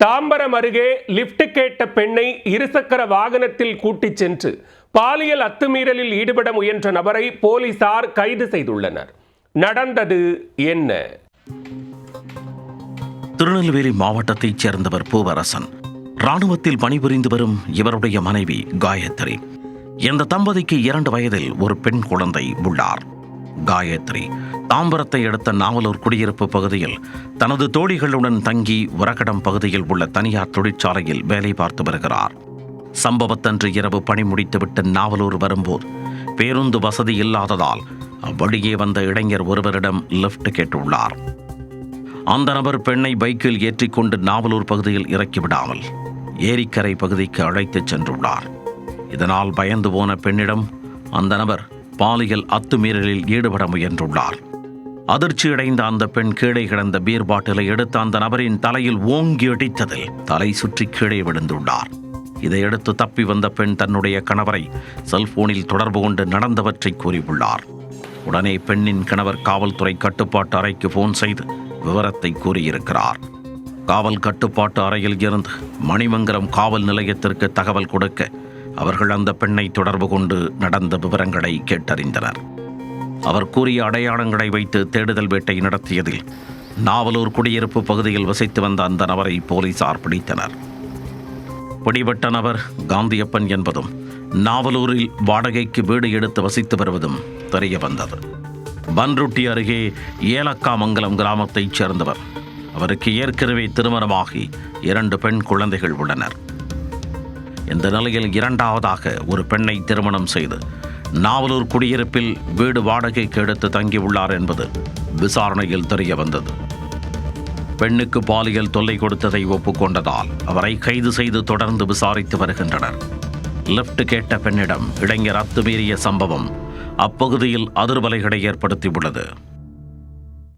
தாம்பரம் அருகே லிப்ட் கேட்ட பெண்ணை இருசக்கர வாகனத்தில் கூட்டிச் சென்று பாலியல் அத்துமீறலில் ஈடுபட முயன்ற நபரை போலீசார் கைது செய்துள்ளனர். நடந்தது என்ன? திருநெல்வேலி மாவட்டத்தைச் சேர்ந்தவர் பூவரசன். ராணுவத்தில் பணிபுரிந்து வரும் இவருடைய மனைவி காயத்ரி. இந்த தம்பதிக்கு 2 வயதில் ஒரு பெண் குழந்தை உள்ளார். காயத்ரி தாம்பரத்தை அடுத்த நாவலூர் குடியிருப்பு பகுதியில் தனது தோழிகளுடன் தங்கி உரகடம் பகுதியில் உள்ள தனியார் தொழிற்சாலையில் வேலை பார்த்து வருகிறார். சம்பவத்தன்று இரவு பணி முடித்துவிட்டு நாவலூர் வரும்போது பேருந்து வசதி இல்லாததால் அவ்வழியே வந்த இளைஞர் ஒருவரிடம் லிப்ட் கேட்டுள்ளார். அந்த நபர் பெண்ணை பைக்கில் ஏற்றிக்கொண்டு நாவலூர் பகுதியில் இறக்கிவிடாமல் ஏரிக்கரை பகுதிக்கு அழைத்துச் சென்றுள்ளார். இதனால் பயந்து போன பெண்ணிடம் அந்த நபர் பாலியல் அத்துமீறலில் ஈடுபட முயன்றுள்ளார். அதிர்ச்சியடைந்த அந்த பெண் கீழே கிடந்த பீர் பாட்டிலை எடுத்து அந்த நபரின் தலையில் ஓங்கி அடித்ததில் தலை சுற்றி கீழே விழுந்துள்ளார். இதையடுத்து தப்பி வந்த பெண் தன்னுடைய கணவரை செல்போனில் தொடர்பு கொண்டு நடந்தவற்றை கூறியுள்ளார். உடனே பெண்ணின் கணவர் காவல்துறை கட்டுப்பாட்டு அறைக்கு போன் செய்து விவரத்தை கூறியிருக்கிறார். காவல் கட்டுப்பாட்டு அறையில் இருந்து மணிமங்கலம் காவல் நிலையத்திற்கு தகவல் கொடுக்க அவர்கள் அந்த பெண்ணை தொடர்பு கொண்டு நடந்த விவரங்களை கேட்டறிந்தனர். அவர் கூறிய அடையாளங்களை வைத்து தேடுதல் வேட்டை நடத்தியதில் நாவலூர் குடியிருப்பு பகுதியில் வசித்து வந்த அந்த நபரை போலீசார் பிடித்தனர். பிடிபட்ட நபர் காந்தியப்பன் என்பதும் நாவலூரில் வாடகைக்கு வீடு எடுத்து வசித்து வருவதும் தெரிய வந்தது. பன்ருட்டி அருகே ஏலக்காமங்கலம் கிராமத்தைச் சேர்ந்தவர். அவருக்கு ஏற்கனவே திருமணமாகி 2 பெண் குழந்தைகள் உள்ளனர். இந்த நிலையில் 2வதாக ஒரு பெண்ணை திருமணம் செய்து நாவலூர் குடியிருப்பில் வீடு வாடகைக்கு எடுத்து தங்கியுள்ளார் என்பது விசாரணையில் தெரிய வந்தது. பெண்ணுக்கு பாலியல் தொல்லை கொடுத்ததை ஒப்புக்கொண்டதால் அவரை கைது செய்து தொடர்ந்து விசாரித்து வருகின்றனர். லிப்ட் கேட்ட பெண்ணிடம் இளைஞர் அத்துமீறிய சம்பவம் அப்பகுதியில் அதிர்வலைகளை ஏற்படுத்தியுள்ளது.